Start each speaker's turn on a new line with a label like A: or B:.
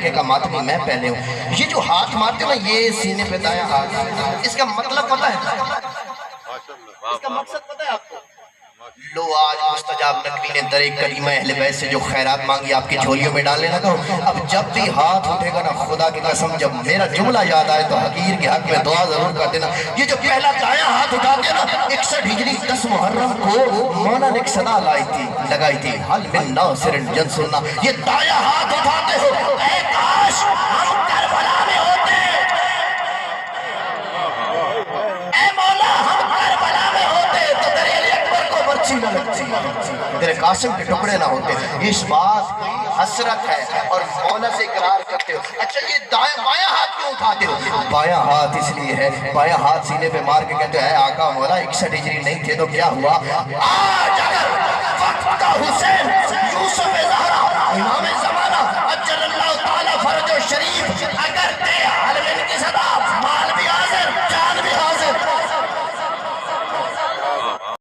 A: مکے کا ماتمی میں پہلے ہوں. یہ جو ہاتھ مارتے ہو نا یہ سینے پہ دایا ہاتھ، اس کا مطلب پتہ ہے؟ اس کا مقصد پتہ ہے آپ کو؟ لو آج مستجاب نقوی نے در کریمہ اہل بیت سے جو خیرات مانگی آپ کی جھولیوں میں ڈالنے لگا ہوں. اب جب بھی ہاتھ اٹھے گا نا خدا کی قسم جب میرا جملہ یاد آئے تو حقیر کے حق میں دعا ضرور کر دینا. یہ جو پہلا دایاں ہاتھ اٹھاتے ہیں نا 61 ہجری 10 محرم کو مولا نے ایک صدا لگائی تھی حل من ناصر جنسلنا. یہ دایاں ہاتھ اٹھاتے ہو اے کاش ہم کربلا میں ہوتے، اے مولا ہم کربلا میں ہوتے تو تیرے علی اکبر کو برچی نہ لگتی، تیرے قاسم کے ٹکڑے نہ ہوتے. اس بات کی حسرت ہے اور مولا سے اقرار کرتے ہو. اچھا یہ بایاں ہاتھ کیوں اٹھاتے ہو؟ بایاں ہاتھ اس لیے ہے، بایاں ہاتھ سینے پہ مار کے کہتے ہیں اے آقا مولا 61 ہجری نہیں تھے تو کیا ہوا؟ آج اگر وقت کا حسین یوسف زہرا امام